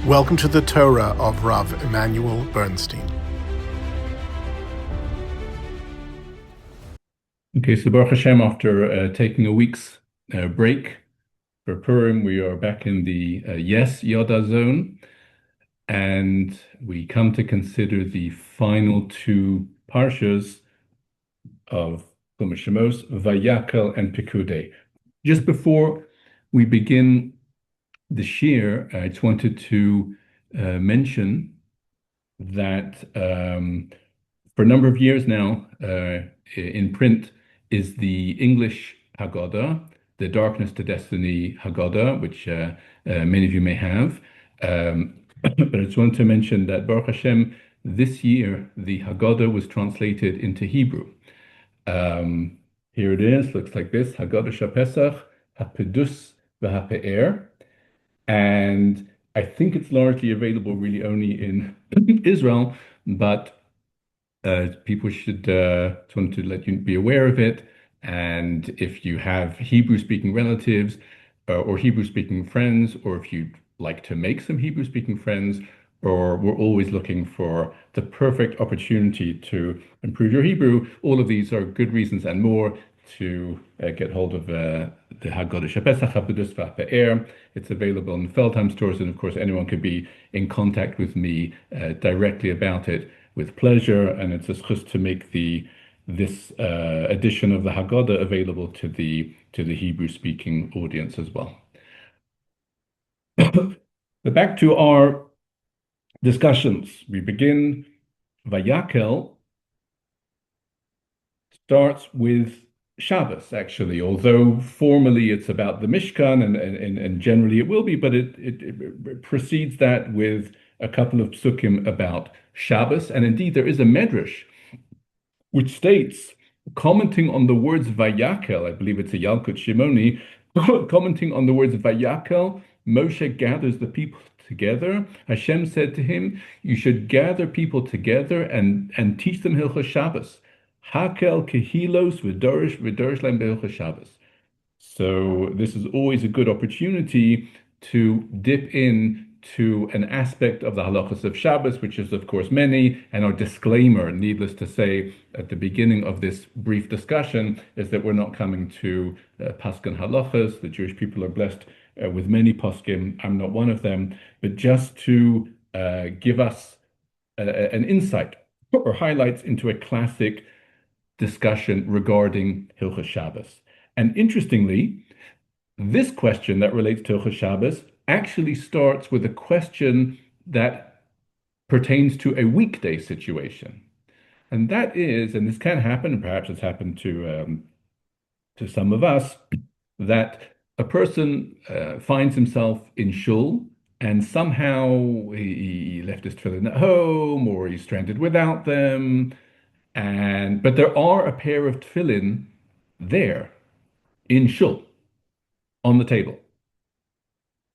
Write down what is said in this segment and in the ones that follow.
Welcome to the Torah of Rabbi Immanuel Bernstein. Okay, so Baruch Hashem, after taking a week's break for Purim, we are back in the Yes Yada zone, and we come to consider the final two parshas of Chumash Shemos, Vayakhel and Pikudei. Just before we begin the shir, I just wanted to mention that for a number of years now, in print is the English Haggadah, the Darkness to Destiny Haggadah, which many of you may have. But I just wanted to mention that Baruch Hashem, this year, the Haggadah was translated into Hebrew. Here it is, looks like this, Haggadah Shapesach, HaPedus v'HaPe'er. And I think it's largely available really only in Israel, but people should just want to let you be aware of it. And if you have Hebrew-speaking relatives or Hebrew-speaking friends, or if you'd like to make some Hebrew-speaking friends, or we're always looking for the perfect opportunity to improve your Hebrew, all of these are good reasons and more to get hold of the Haggadah Shapesach HaPedus v'HaPe'er. It's available in Feldheim stores, and of course anyone could be in contact with me directly about it with pleasure. And it's a schus to make this edition of the Haggadah available to the Hebrew-speaking audience as well. But back to our discussions. We begin. Vayakhel starts with Shabbos, actually, although formally it's about the Mishkan, and generally it will be, but it precedes that with a couple of psukim about Shabbos. And indeed, there is a medrash which states, commenting on the words Vayakhel, I believe it's a Yalkut Shimoni, commenting on the words Vayakhel, Moshe gathers the people together. Hashem said to him, you should gather people together and teach them Hilchos Shabbos. Hakel kehilos v'dorish lem be'Hilchos Shabbos. So this is always a good opportunity to dip in to an aspect of the halachos of Shabbos, which is of course many, and our disclaimer, needless to say, at the beginning of this brief discussion, is that we're not coming to paskin halachos. The Jewish people are blessed with many poskim. I'm not one of them, but just to give us an insight or highlights into a classic discussion regarding Hilchos Shabbos. And interestingly, this question that relates to Hilchos Shabbos actually starts with a question that pertains to a weekday situation. And that is, and this can happen, and perhaps it's happened to some of us, that a person finds himself in shul and somehow he left his tefillin at home, or he's stranded without them. But there are a pair of tefillin there in shul on the table.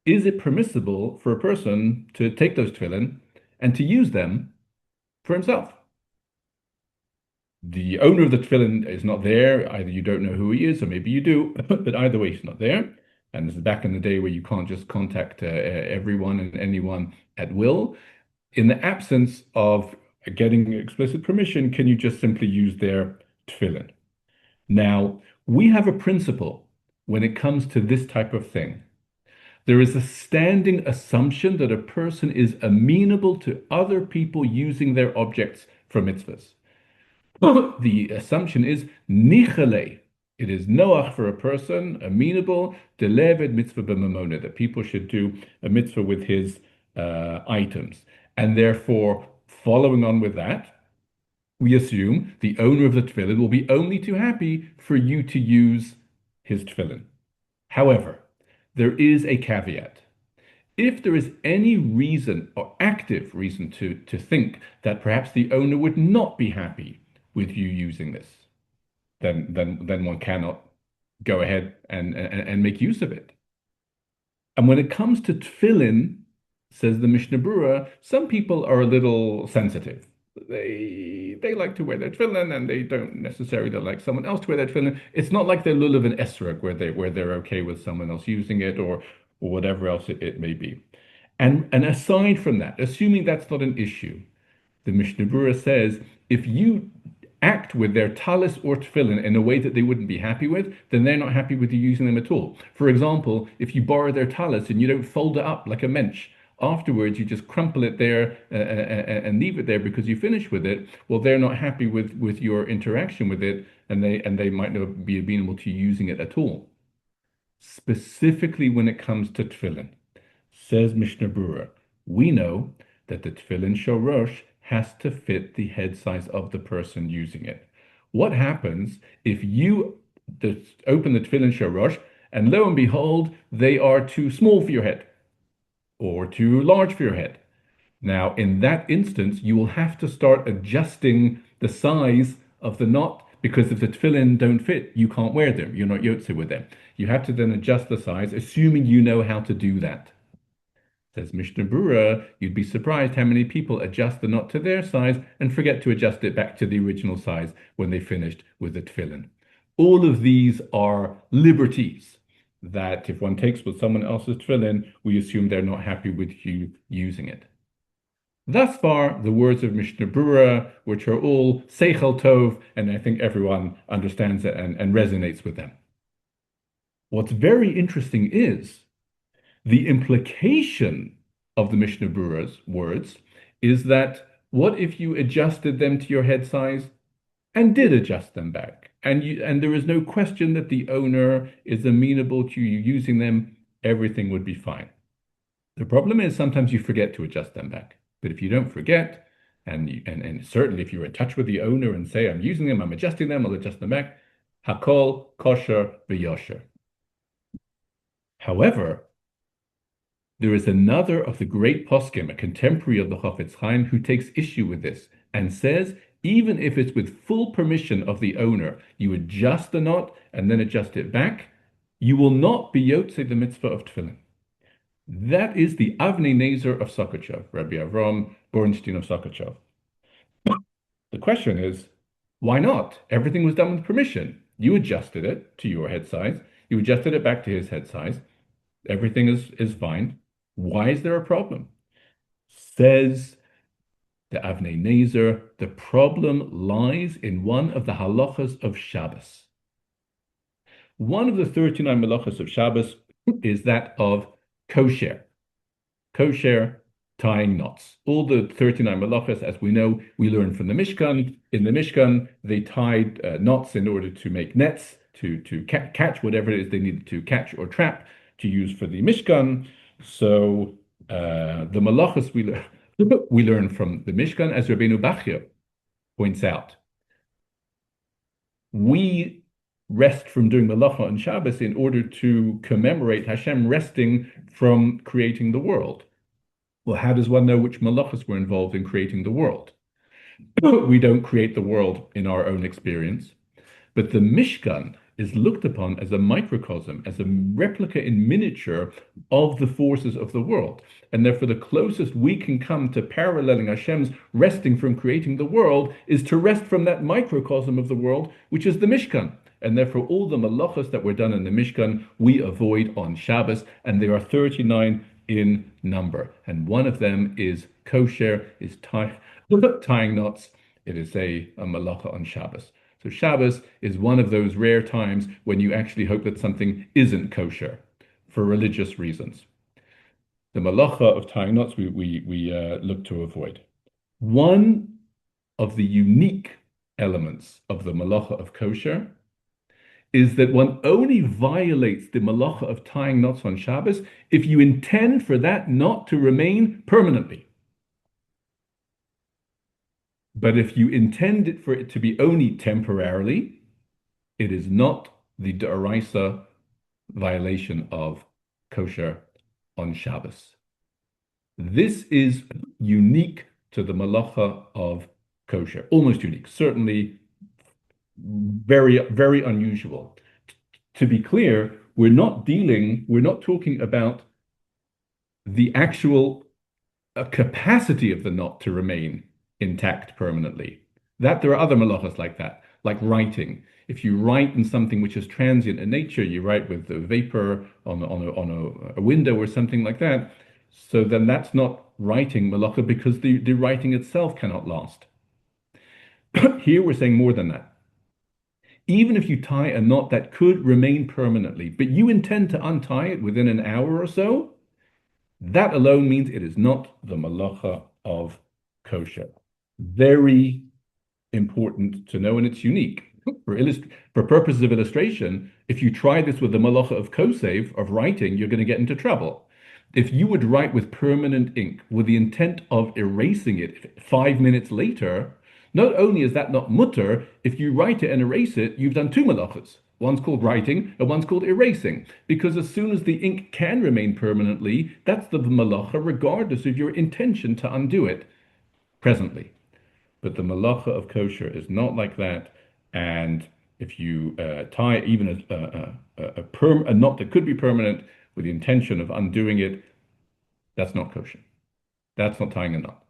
Is it permissible for a person to take those tefillin and to use them for himself? The owner of the tefillin is not there. Either you don't know who he is, or maybe you do, but either way, he's not there. And this is back in the day where you can't just contact everyone and anyone at will. In the absence of getting explicit permission, can you just simply use their tefillin? Now, we have a principle when it comes to this type of thing. There is a standing assumption that a person is amenable to other people using their objects for mitzvahs. The assumption is nichale. It is noach for a person, amenable, deleved mitzvah b'mamona, that people should do a mitzvah with his items. And therefore, following on with that, we assume the owner of the tefillin will be only too happy for you to use his tefillin. However, there is a caveat. If there is any reason or active reason to think that perhaps the owner would not be happy with you using this, then one cannot go ahead and make use of it. And when it comes to tefillin, says the Mishnah Berurah, some people are a little sensitive. They like to wear their tefillin, and they don't necessarily like someone else to wear their tefillin. It's not like they're lulav and esrog where they're okay with someone else using it, or whatever else it may be. And aside from that, assuming that's not an issue, the Mishnah Berurah says if you act with their talis or tefillin in a way that they wouldn't be happy with, then they're not happy with you using them at all. For example, if you borrow their talis and you don't fold it up like a mensch, afterwards you just crumple it there and leave it there because you finish with it, well, they're not happy with your interaction with it, and they might not be amenable to using it at all. Specifically when it comes to tefillin, says Mishnah Berurah, we know that the tefillin shel Rosh has to fit the head size of the person using it. What happens if you open the tefillin shel Rosh and lo and behold, they are too small for your head or too large for your head? Now, in that instance, you will have to start adjusting the size of the knot, because if the tefillin don't fit, you can't wear them. You're not yotze with them. You have to then adjust the size, assuming you know how to do that. Says Mishnah Berurah, you'd be surprised how many people adjust the knot to their size and forget to adjust it back to the original size when they finished with the tefillin. All of these are liberties that if one takes with someone else's tefillin, we assume they're not happy with you using it. Thus far, the words of Mishnah Berurah, which are all seichel tov, and I think everyone understands it and resonates with them. What's very interesting is the implication of the Mishnah Berurah's words is that what if you adjusted them to your head size and did adjust them back? And there is no question that the owner is amenable to you using them, everything would be fine. The problem is sometimes you forget to adjust them back. But if you don't forget, and certainly if you're in touch with the owner and say, I'm using them, I'm adjusting them, I'll adjust them back, hakol kosher v'yosher. However, there is another of the great poskim, a contemporary of the Chafetz Chaim, who takes issue with this and says, even if it's with full permission of the owner, you adjust the knot and then adjust it back, you will not be yotze the mitzvah of tefillin. That is the Avnei Nezer of Sukkos, Rabbi Immanuel Bernstein of Sukkos. The question is, why not? Everything was done with permission. You adjusted it to your head size. You adjusted it back to his head size. Everything is fine. Why is there a problem? Says the Avnei Nezer, the problem lies in one of the halachas of Shabbos. One of the 39 halachas of Shabbos is that of kosher tying knots. All the 39 malachas, as we know, we learn from the Mishkan. In the Mishkan, they tied knots in order to make nets, to catch whatever it is they needed to catch or trap to use for the Mishkan. So the malachas we learn from the Mishkan, as Rabbeinu Bachya points out. We rest from doing malacha on Shabbos in order to commemorate Hashem resting from creating the world. Well, how does one know which malachas were involved in creating the world? We don't create the world in our own experience, but the Mishkan is looked upon as a microcosm, as a replica in miniature of the forces of the world. And therefore, the closest we can come to paralleling Hashem's resting from creating the world is to rest from that microcosm of the world, which is the Mishkan. And therefore, all the malachas that were done in the Mishkan, we avoid on Shabbos, and there are 39 in number. And one of them is kosher, is tying knots. It is a malacha on Shabbos. So Shabbos is one of those rare times when you actually hope that something isn't kosher for religious reasons. The malacha of tying knots we look to avoid. One of the unique elements of the malacha of kosher is that one only violates the malacha of tying knots on Shabbos if you intend for that knot to remain permanently. But if you intend it for it to be only temporarily, it is not the d'oraisa violation of kosher on Shabbos. This is unique to the malacha of kosher, almost unique, certainly very, very unusual. To be clear, we're not talking about the actual capacity of the knot to remain intact permanently. That there are other malachas like that, like writing. If you write in something which is transient in nature, you write with the vapor on a window or something like that. So then that's not writing malacha because the writing itself cannot last. Here we're saying more than that. Even if you tie a knot that could remain permanently, but you intend to untie it within an hour or so, that alone means it is not the malacha of kosher. Very important to know, and it's unique. For purposes of illustration, if you try this with the malacha of kosev, of writing, you're going to get into trouble. If you would write with permanent ink with the intent of erasing it 5 minutes later, not only is that not mutter, if you write it and erase it, you've done two malachas. One's called writing and one's called erasing. Because as soon as the ink can remain permanently, that's the malacha regardless of your intention to undo it presently. But the malacha of kosher is not like that. And if you tie even a knot that could be permanent with the intention of undoing it, that's not kosher. That's not tying a knot.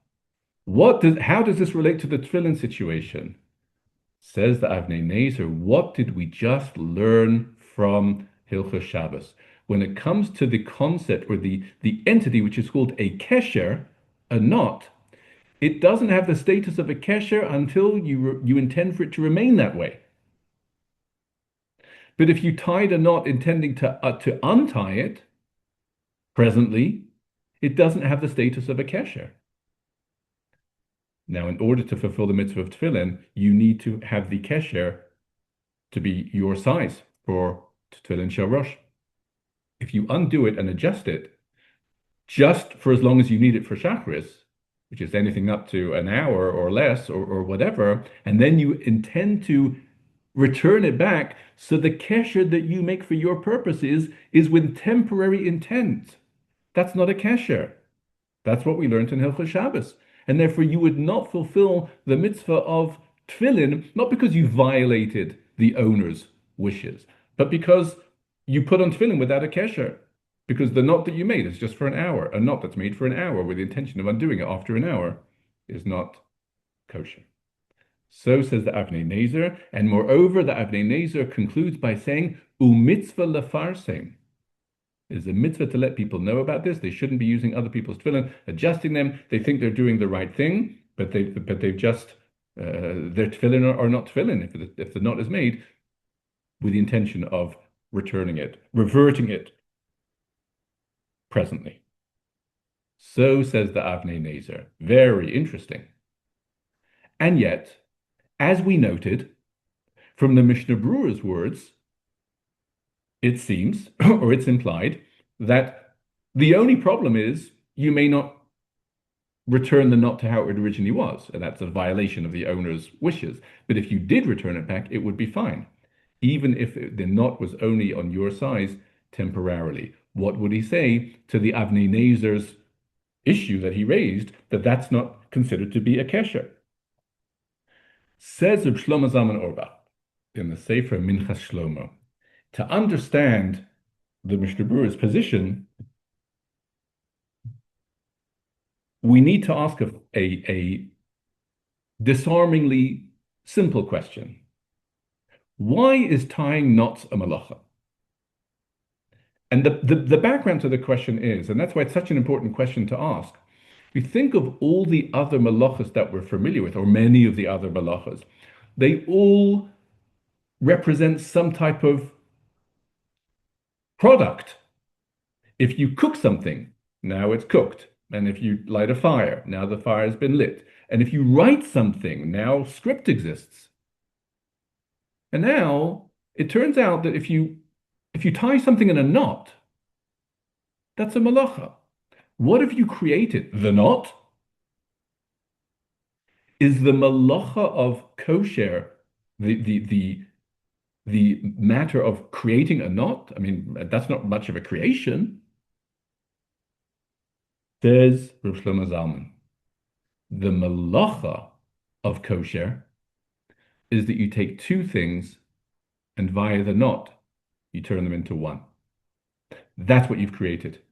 How does this relate to the tefillin situation? Says the Avnei Nezer, what did we just learn from Hilchos Shabbos? When it comes to the concept or the entity which is called a kesher, a knot, it doesn't have the status of a kesher until you intend for it to remain that way. But if you tied a knot intending to untie it presently, it doesn't have the status of a kesher. Now, in order to fulfill the mitzvah of tefillin, you need to have the kesher to be your size for tefillin shel Rosh. If you undo it and adjust it, just for as long as you need it for Shacharis, which is anything up to an hour or less or whatever, and then you intend to return it back, so the kesher that you make for your purposes is with temporary intent. That's not a kesher. That's what we learned in Hilchos Shabbos. And therefore you would not fulfill the mitzvah of tefillin, not because you violated the owner's wishes, but because you put on tefillin without a kesher. Because the knot that you made is just for an hour. A knot that's made for an hour with the intention of undoing it after an hour is not kosher. So says the Avnei Nezer, and moreover, the Avnei Nezer concludes by saying, "Umitzvah lefarsem." It is a mitzvah to let people know about this. They shouldn't be using other people's tefillin, adjusting them. They think they're doing the right thing, but they've just their tefillin are not tefillin if the knot is made with the intention of reverting it presently. So says the Avnei Nezer. Very interesting. And yet, as we noted from the Mishnah Berurah's words, it seems, or it's implied, that the only problem is you may not return the knot to how it originally was, and that's a violation of the owner's wishes. But if you did return it back, it would be fine, even if the knot was only on your size temporarily. What would he say to the Avnei Nezer's issue that he raised, that that's not considered to be a kesher? Says Reb Shlomo Zalman Auerbach in the Sefer Minchas Shlomo, to understand the Mishnah Berurah's position, we need to ask a disarmingly simple question. Why is tying knots a malacha? And the background to the question is, and that's why it's such an important question to ask, we think of all the other malachas that we're familiar with, or many of the other malachas, they all represent some type of product. If you cook something, now it's cooked. And if you light a fire, now the fire has been lit. And if you write something, now script exists. And now it turns out that if you tie something in a knot, that's a malacha. What have you created? The knot? Is the malacha of kosher the matter of creating a knot? I mean, that's not much of a creation. Says Reb Shlomo Zalman, the malacha of kosher is that you take two things and via the knot, you turn them into one. That's what you've created.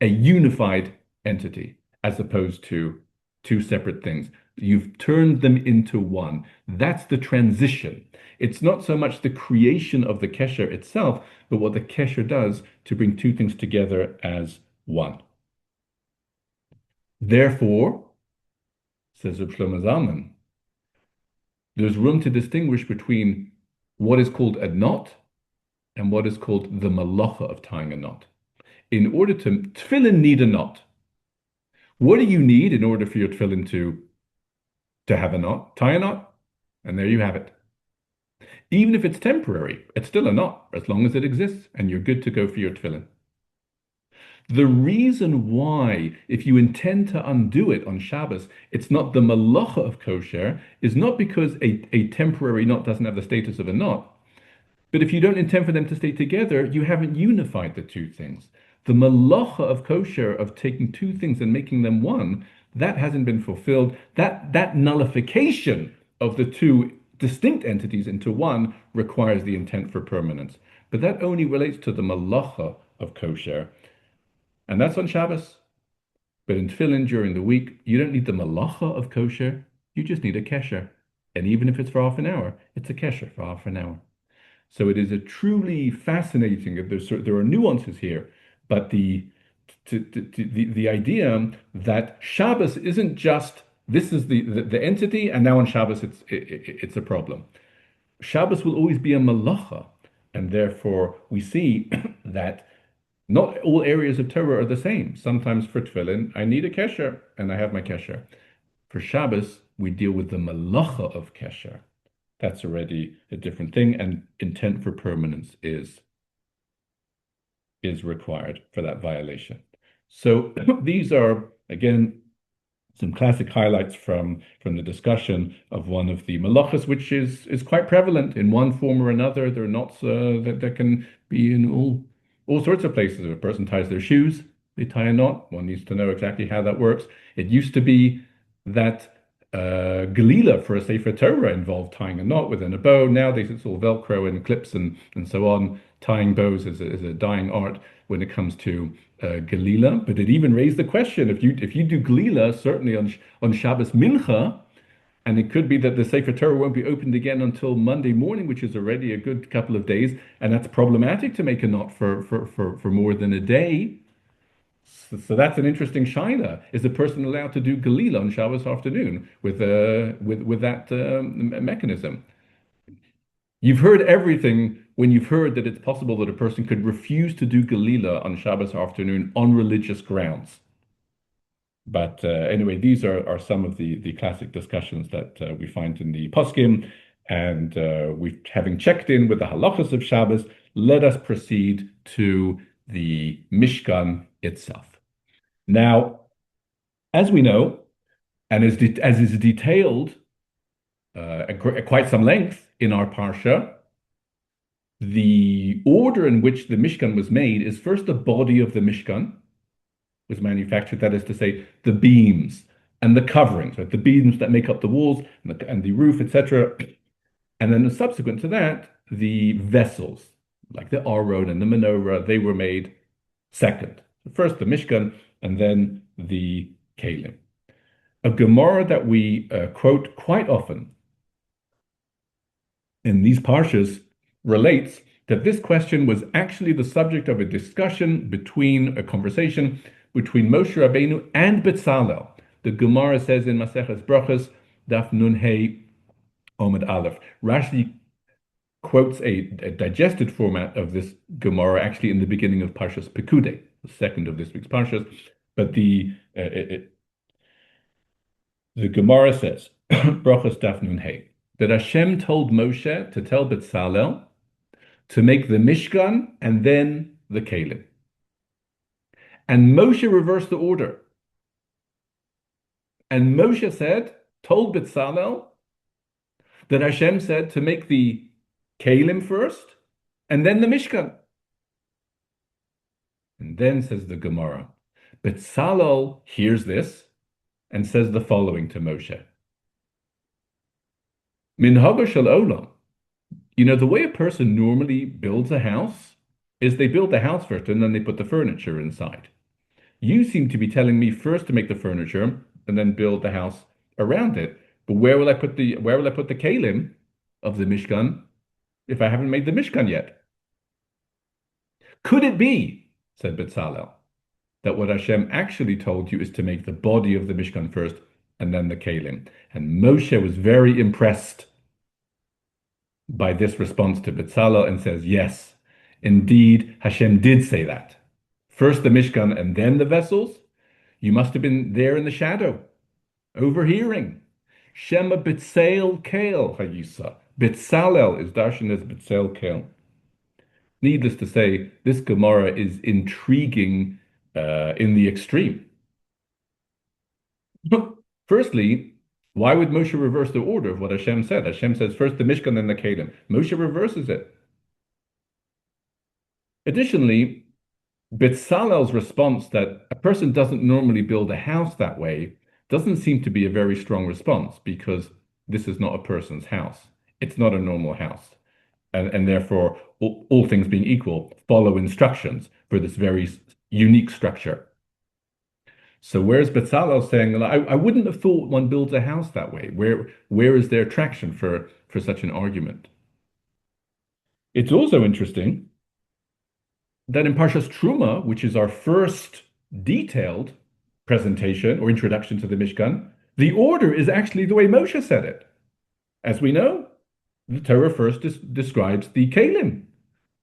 A unified entity, as opposed to two separate things. You've turned them into one. That's the transition. It's not so much the creation of the kesher itself, but what the kesher does to bring two things together as one. Therefore, says Reb Shlomo Zalman, there's room to distinguish between what is called a knot and what is called the malacha of tying a knot. In order to tefillin need a knot. What do you need in order for your tefillin to have a knot? Tie a knot, and there you have it. Even if it's temporary, it's still a knot as long as it exists, and you're good to go for your tefillin. The reason why, if you intend to undo it on Shabbos, it's not the malacha of kosher, is not because a temporary knot doesn't have the status of a knot, but if you don't intend for them to stay together, you haven't unified the two things. The malacha of kosher, of taking two things and making them one, that hasn't been fulfilled. That nullification of the two distinct entities into one requires the intent for permanence. But that only relates to the malacha of kosher. And that's on Shabbos. But in tefillin during the week, you don't need the malacha of kosher. You just need a kesher. And even if it's for half an hour, it's a kesher for half an hour. So it is a truly fascinating, there are nuances here, but the idea that Shabbos isn't just, this is the entity, and now on Shabbos it's a problem. Shabbos will always be a malacha, and therefore we see that not all areas of Torah are the same. Sometimes for tefillin, I need a kesher, and I have my kesher. For Shabbos, we deal with the malacha of kesher. That's already a different thing, and intent for permanence is required for that violation. So these are, again, some classic highlights from the discussion of one of the malachas, which is quite prevalent in one form or another. There are knots that can be in all sorts of places. If a person ties their shoes, they tie a knot. One needs to know exactly how that works. It used to be that Galila for a Sefer Torah involved tying a knot within a bow. Nowadays it's all Velcro and clips and so on. Tying bows is a dying art when it comes to Galila. But it even raised the question, if you do Galila, certainly on Shabbos Mincha, and it could be that the Sefer Torah won't be opened again until Monday morning, which is already a good couple of days, and that's problematic to make a knot for more than a day. So that's an interesting shaila. Is a person allowed to do Galila on Shabbos afternoon with that mechanism? You've heard everything when you've heard that it's possible that a person could refuse to do Galila on Shabbos afternoon on religious grounds. But anyway, these are some of the classic discussions that we find in the poskim, and having checked in with the halachas of Shabbos, let us proceed to the Mishkan itself. Now, as we know, and as is detailed at quite some length in our parsha, the order in which the Mishkan was made is first the body of the Mishkan was manufactured, that is to say, the beams and the coverings, right? The beams that make up the walls and the roof, etc. And then subsequent to that, the vessels, like the Aron and the menorah, they were made second. First the Mishkan, and then the Kalim. A Gemara that we quote quite often in these parshas relates that this question was actually the subject of a conversation between Moshe Rabbeinu and Betzalel. The Gemara says in Maseches Brachos, Daf Nun Hey Omid Aleph. Rashi quotes a digested format of this Gemara actually in the beginning of Parshas Pikudei, the second of this week's Parshas. But the Gemara says, Brachos Daf Nun Hey, that Hashem told Moshe to tell Betzalel to make the Mishkan and then the Kalim. And Moshe reversed the order. And Moshe told Betzalel that Hashem said to make the Kalim first and then the Mishkan. And then says the Gemara, Betzalel hears this and says the following to Moshe. Minhaga shel olam. You know, the way a person normally builds a house is they build the house first and then they put the furniture inside. You seem to be telling me first to make the furniture and then build the house around it. But where will I put the Kalim of the Mishkan if I haven't made the Mishkan yet? Could it be, said Betzalel, that what Hashem actually told you is to make the body of the Mishkan first and then the Kelim. And Moshe was very impressed by this response to Bezalel and says, yes, indeed, Hashem did say that. First the Mishkan and then the vessels. You must have been there in the shadow, overhearing. Shema B'Tseil Kale Hayisa. Bezalel is darshan as B'Tseil Kale. Needless to say, this Gemara is intriguing in the extreme. Firstly, why would Moshe reverse the order of what Hashem said? Hashem says first the Mishkan, then the Kelim. Moshe reverses it. Additionally, Bezalel's response that a person doesn't normally build a house that way doesn't seem to be a very strong response, because this is not a person's house. It's not a normal house. And therefore, all things being equal, follow instructions for this very unique structure. So whereas Bezalel saying, I wouldn't have thought one builds a house that way. Where is there traction for such an argument? It's also interesting that in Parshas Truma, which is our first detailed presentation or introduction to the Mishkan, the order is actually the way Moshe said it. As we know, the Torah first describes the Kelim,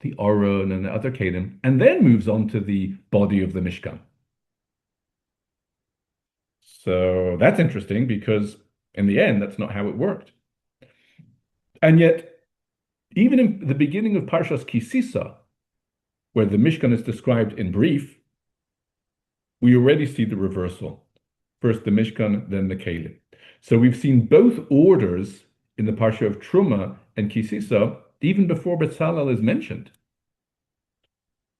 the Aron and the other Kelim, and then moves on to the body of the Mishkan. So that's interesting, because in the end, that's not how it worked. And yet, even in the beginning of Parshas Kisisa, where the Mishkan is described in brief, we already see the reversal. First the Mishkan, then the Kelim. So we've seen both orders in the Parsha of Truma and Kisisa, even before Bezalel is mentioned.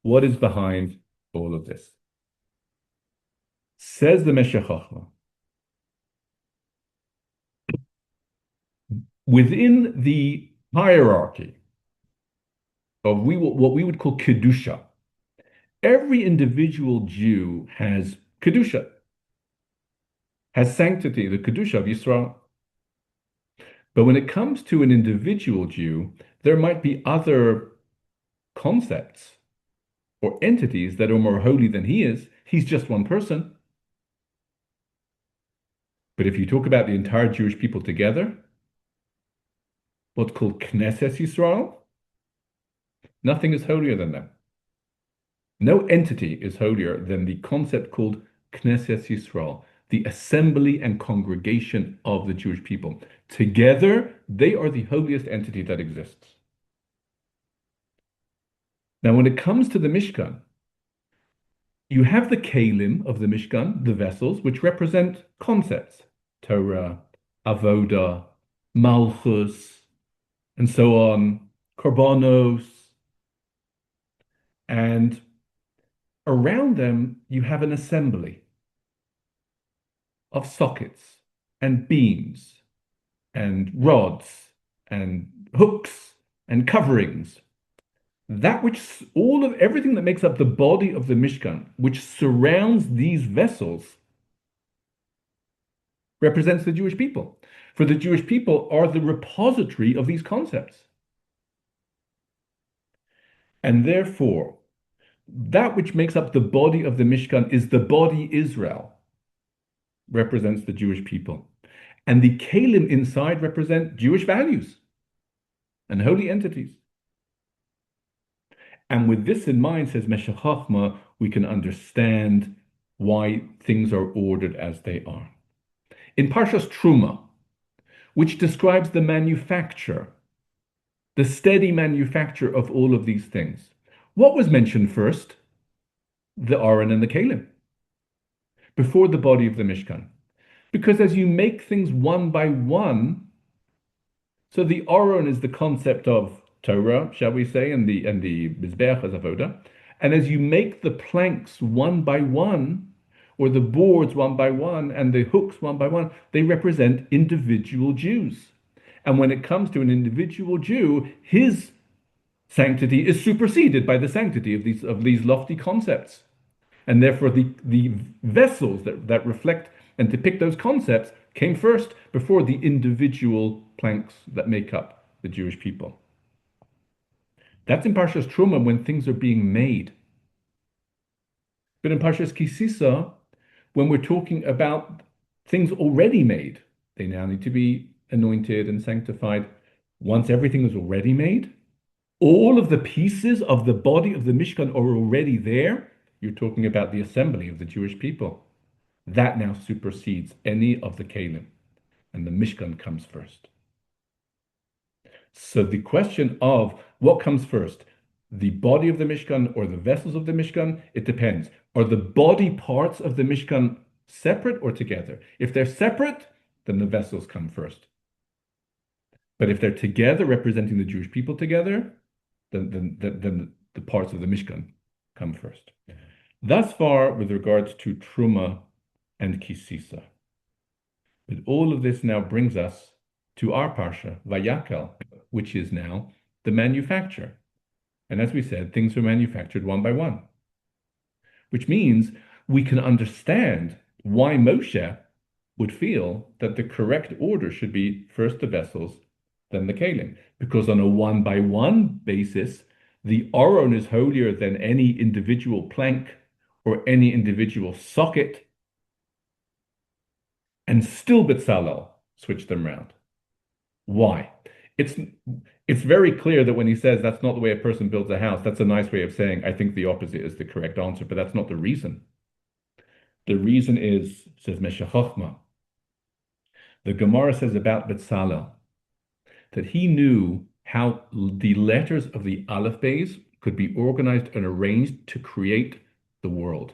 What is behind all of this? Says the Meshech Chochmah, within the hierarchy of what we would call Kedusha, every individual Jew has Kedusha, has sanctity, the Kedusha of Yisrael. But when it comes to an individual Jew, there might be other concepts or entities that are more holy than he is. He's just one person. But if you talk about the entire Jewish people together, what's called Knesset Yisrael, nothing is holier than them. No entity is holier than the concept called Knesset Yisrael, the assembly and congregation of the Jewish people. Together, they are the holiest entity that exists. Now, when it comes to the Mishkan, you have the Kelim of the Mishkan, the vessels, which represent concepts, Torah, Avodah, Malchus, and so on, Korbanos. And around them, you have an assembly of sockets and beams and rods and hooks and coverings. That which everything that makes up the body of the Mishkan, which surrounds these vessels, represents the Jewish people. For the Jewish people are the repository of these concepts. And therefore, that which makes up the body of the Mishkan is the body Israel, represents the Jewish people. And the Kelim inside represent Jewish values and holy entities. And with this in mind, says Meshech Chochmah, we can understand why things are ordered as they are. In Parshas Truma, which describes the manufacture, the steady manufacture of all of these things, what was mentioned first? The Aron and the Kelim, before the body of the Mishkan. Because as you make things one by one, so the Aron is the concept of Torah, shall we say, and the Mizbeach as Avodah. And as you make the planks one by one, or the boards one by one, and the hooks one by one, they represent individual Jews. And when it comes to an individual Jew, his sanctity is superseded by the sanctity of these lofty concepts. And therefore the vessels that reflect and depict those concepts came first before the individual planks that make up the Jewish people. That's in Parshas Truma when things are being made. But in Parshas Kisisa, when we're talking about things already made, they now need to be anointed and sanctified. Once everything is already made, all of the pieces of the body of the Mishkan are already there. You're talking about the assembly of the Jewish people. That now supersedes any of the Kalim, and the Mishkan comes first. So the question of what comes first, the body of the Mishkan or the vessels of the Mishkan, it depends. Are the body parts of the Mishkan separate or together? If they're separate, then the vessels come first. But if they're together, representing the Jewish people together, then the parts of the Mishkan come first. Thus far, with regards to Truma and Kisisa. But all of this now brings us to our Parsha, Vayakhel, which is now the manufacture. And as we said, things are manufactured one by one, which means we can understand why Moshe would feel that the correct order should be first the vessels, then the Kalim. Because on a one by one basis, the Aron is holier than any individual plank or any individual socket, and still Betzalel switched them around. Why? It's very clear that when he says that's not the way a person builds a house, that's a nice way of saying I think the opposite is the correct answer, but that's not the reason. The reason is, says Meshech Chochmah, the Gemara says about Betzalel, that he knew how the letters of the Aleph Beis could be organized and arranged to create the world.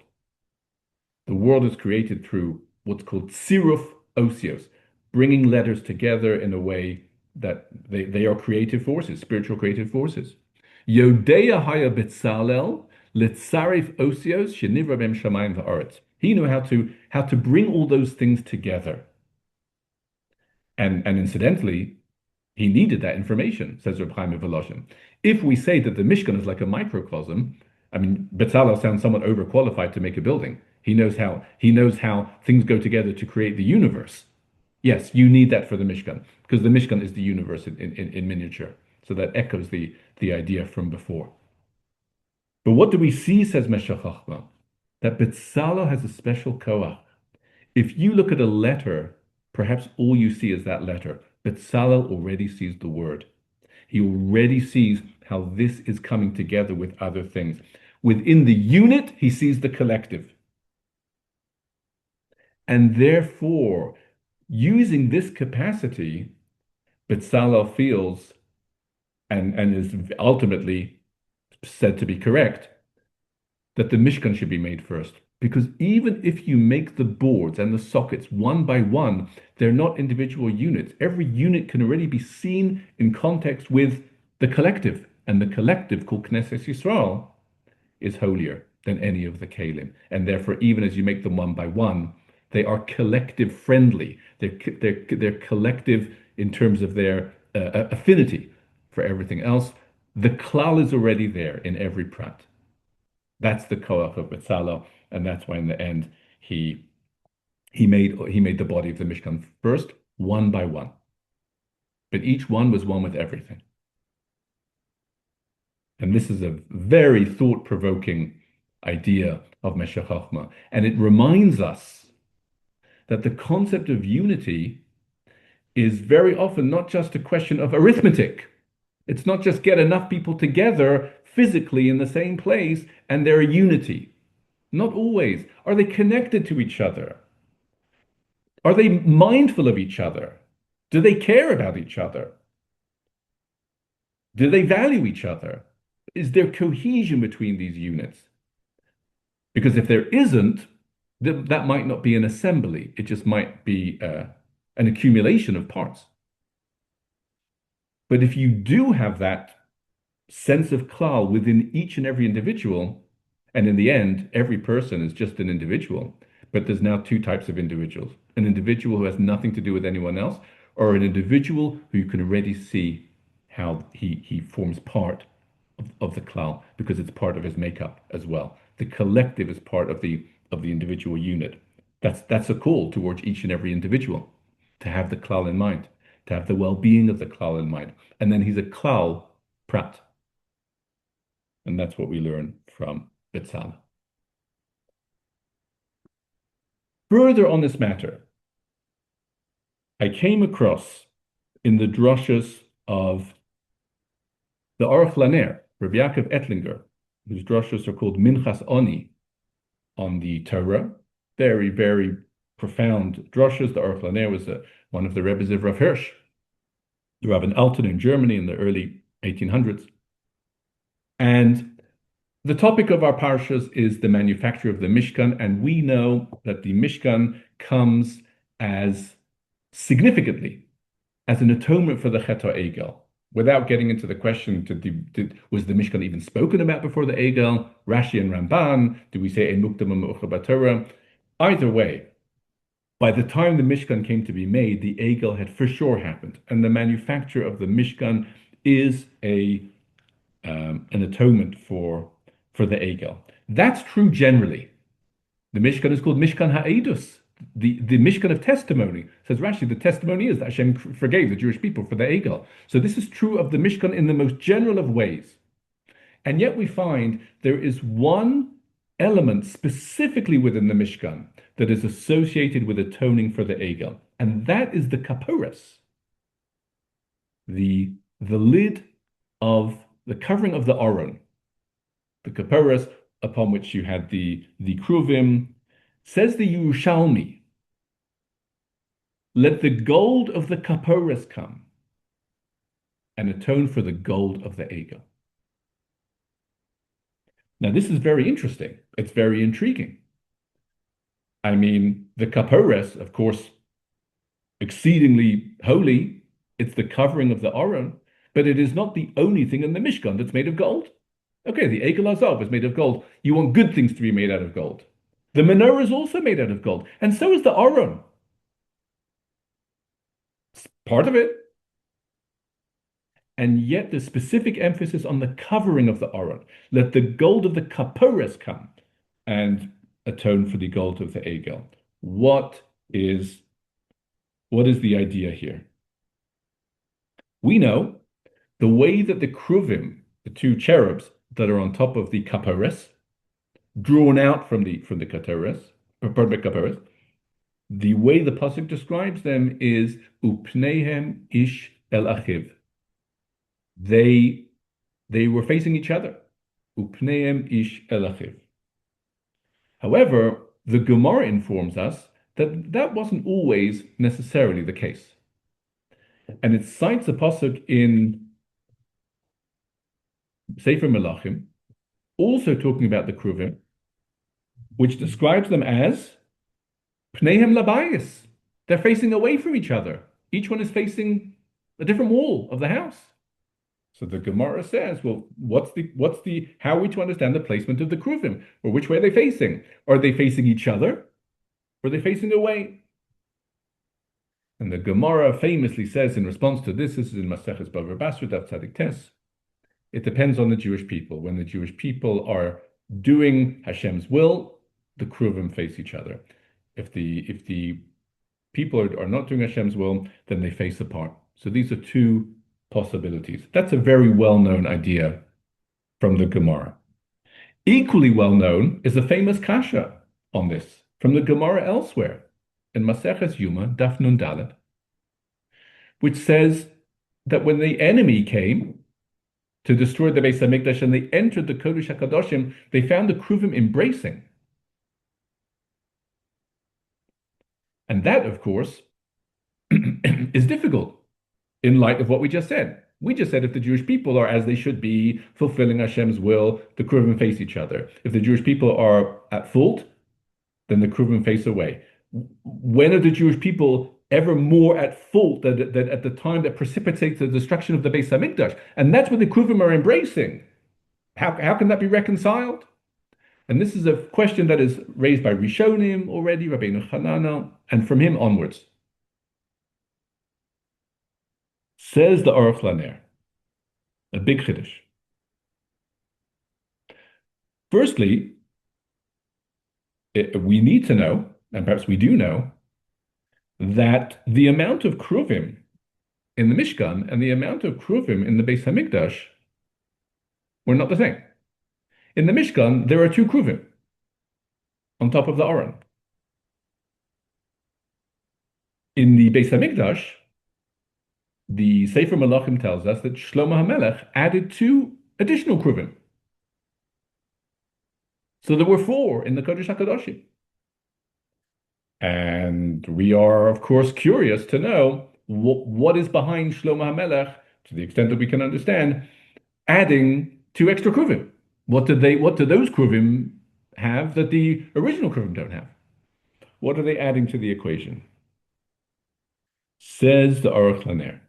The world is created through what's called Tziruf Osios, bringing letters together in a way that they are creative forces, spiritual creative forces. Yodeya haya Betzalel letzarif osios shenivra bem shamayim va'aretz. He knew how to bring all those things together. And incidentally, he needed that information, says Reb Chaim Volozhin. If we say that the Mishkan is like a microcosm, I mean, Betzalel sounds somewhat overqualified to make a building. He knows how things go together to create the universe. Yes, you need that for the Mishkan, because the Mishkan is the universe in miniature. So that echoes the idea from before. But what do we see, says Meshech Chochmah? That Betzalel has a special koach. If you look at a letter, perhaps all you see is that letter. Betzalel already sees the word. He already sees how this is coming together with other things. Within the unit, he sees the collective. And therefore, using this capacity, Betzalel feels, and is ultimately said to be correct, that the Mishkan should be made first. Because even if you make the boards and the sockets one by one, they're not individual units. Every unit can already be seen in context with the collective. And the collective, called Knesset Yisrael, is holier than any of the Kalim. And therefore, even as you make them one by one, they are collective friendly. They're collective in terms of their affinity for everything else. The klal is already there in every prat. That's the koach of Betzalel, and that's why in the end he made the body of the Mishkan first, one by one. But each one was one with everything. And this is a very thought-provoking idea of Meshech Chochmah. And it reminds us that the concept of unity is very often not just a question of arithmetic. It's not just get enough people together physically in the same place and they're a unity. Not always. Are they connected to each other? Are they mindful of each other? Do they care about each other? Do they value each other? Is there cohesion between these units? Because if there isn't, that might not be an assembly. It just might be an accumulation of parts. But if you do have that sense of klal within each and every individual, and in the end, every person is just an individual, but there's now two types of individuals. An individual who has nothing to do with anyone else, or an individual who you can already see how he forms part of the klal, because it's part of his makeup as well. The collective is part of the individual unit. That's a call towards each and every individual to have the klal in mind, to have the well-being of the klal in mind. And then he's a klal prat. And that's what we learn from Betzalel. Further on this matter, I came across in the drushes of the Aruch Laner, Rabbi Yaakov Ettlinger, whose drushes are called Minchas Oni on the Torah. Very, very profound drushes. The Aruch Laner was one of the Rebbes of Rav Hirsch, the Rav in Alton in Germany in the early 1800s. And the topic of our parshas is the manufacture of the Mishkan, and we know that the Mishkan comes as significantly as an atonement for the Chet HaEgel. Without getting into the question, was the Mishkan even spoken about before the Egel? Rashi and Ramban, do we say Ein Mukdam U'Me'ucher B'Torah? Either way, by the time the Mishkan came to be made, the Egel had for sure happened, and the manufacture of the Mishkan is an atonement for the Egel. That's true generally. The Mishkan is called Mishkan Ha'edus, the Mishkan of testimony. Says Rashi, the testimony is that Hashem forgave the Jewish people for the Egel. So this is true of the Mishkan in the most general of ways. And yet we find there is one element specifically within the Mishkan that is associated with atoning for the Egel, and that is the Kapporos, the lid of the covering of the Aron, the Kapporos upon which you had the Kruvim. Says the Yerushalmi, let the gold of the Kapporos come and atone for the gold of the Egel. Now, this is very interesting. It's very intriguing. I mean, the Kapporos, of course, exceedingly holy. It's the covering of the Aron, but it is not the only thing in the Mishkan that's made of gold. Okay, the Egel Azav is made of gold. You want good things to be made out of gold. The menorah is also made out of gold, and so is the Aron. It's part of it. And yet the specific emphasis on the covering of the Aron. Let the gold of the Kapporos come and atone for the gold of the Egel. What is the idea here? We know the way that the Kruvim, the two cherubs that are on top of the Kapporos, drawn out from the Kapporos, the way the pasuk describes them is upneihem ish el achiv. They were facing each other. Upneihem ish el achiv. However, the Gemara informs us that that wasn't always necessarily the case, and it cites a pasuk in Sefer Melachim, also talking about the Kruvim, which describes them as Pneihem Labayis. They're facing away from each other. Each one is facing a different wall of the house. So the Gemara says, well, how are we to understand the placement of the Kruvim? Or which way are they facing? Are they facing each other? Or are they facing away? And the Gemara famously says in response to this is in Maseches Bava Basra, Daf Tzadik Tes, it depends on the Jewish people. When the Jewish people are doing Hashem's will, the Kruvim face each other. If the people are not doing Hashem's will, then they face apart. So these are two possibilities. That's a very well-known idea from the Gemara. Equally well-known is a famous kasha on this from the Gemara elsewhere in Maseches Yuma, Daf Nun Dalet, which says that when the enemy came to destroy the Beis Hamikdash and they entered the Kodesh HaKadoshim, they found the Kruvim embracing. And that, of course, is difficult in light of what we just said. We just said if the Jewish people are as they should be, fulfilling Hashem's will, the Kruvim face each other. If the Jewish people are at fault, then the Kruvim face away. When are the Jewish people ever more at fault than at the time that precipitates the destruction of the Beis Hamikdash? And that's what the Kruvim are embracing. How can that be reconciled? And this is a question that is raised by Rishonim already, Rabbeinu Hananel, and from him onwards. Says the Aruch Laner, a big chiddush. Firstly, we need to know, and perhaps we do know, that the amount of Kruvim in the Mishkan and the amount of Kruvim in the Beis Hamikdash were not the same. In the Mishkan, there are two Kruvim on top of the Aron. In the Beis Hamikdash, the Sefer Malachim tells us that Shlomo HaMelech added 2 additional kruvim. So there were 4 in the Kodesh HaKadoshim. And we are, of course, curious to know what is behind Shlomo HaMelech, to the extent that we can understand, adding 2 extra kruvim. What do those kruvim have that the original kruvim don't have? What are they adding to the equation? Says the Aruch LaNer.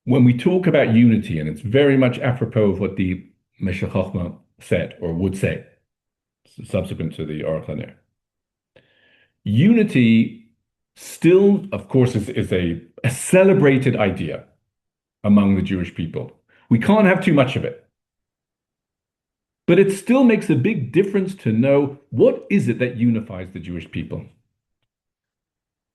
When we talk about unity, and it's very much apropos of what the Meshech Chochmah said or would say, subsequent to the Aruch LaNer. Unity still, of course, is a celebrated idea among the Jewish people. We can't have too much of it. But it still makes a big difference to know what is it that unifies the Jewish people.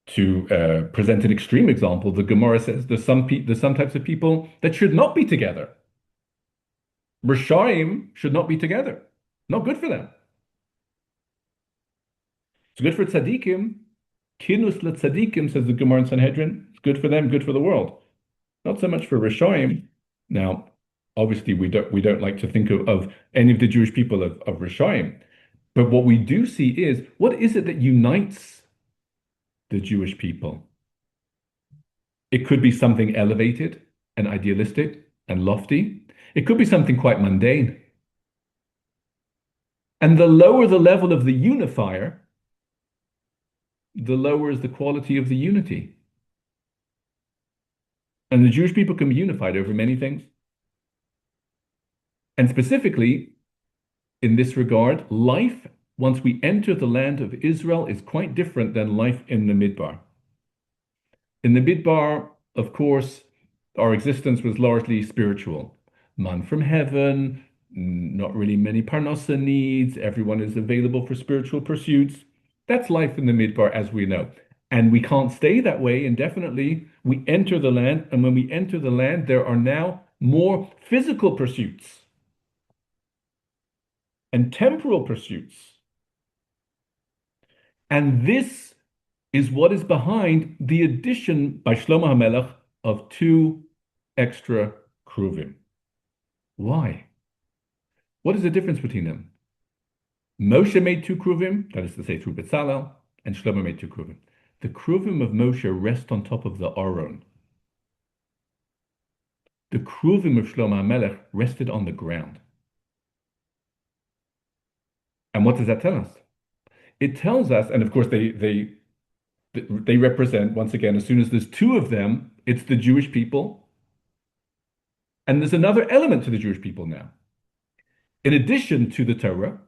To present an extreme example, the Gemara says there's some types of people that should not be together. Rishaim should not be together. Not good for them. It's good for tzaddikim. Kinus letzaddikim, says the Gemara in Sanhedrin. It's good for them, good for the world. Not so much for Rishaim. Now, obviously, we don't like to think of any of the Jewish people of Rishaim. But what we do see is, what is it that unites the Jewish people? It could be something elevated and idealistic and lofty. It could be something quite mundane. And the lower the level of the unifier, the lower is the quality of the unity. And the Jewish people can be unified over many things. And specifically, in this regard, life, once we enter the land of Israel, is quite different than life in the Midbar. In the Midbar, of course, our existence was largely spiritual. Man from heaven, not really many parnasa needs, everyone is available for spiritual pursuits. That's life in the Midbar, as we know. And we can't stay that way indefinitely. We enter the land, and when we enter the land, there are now more physical pursuits and temporal pursuits. And this is what is behind the addition by Shlomo HaMelech of 2 extra kruvim. Why? What is the difference between them? Moshe made 2 kruvim, that is to say through Betzalel, and Shlomo made 2 kruvim. The kruvim of Moshe rest on top of the Aron. The kruvim of Shlomo HaMelech rested on the ground. And what does that tell us? It tells us, and of course they represent, once again, as soon as there's 2 of them, it's the Jewish people. And there's another element to the Jewish people now. In addition to the Torah,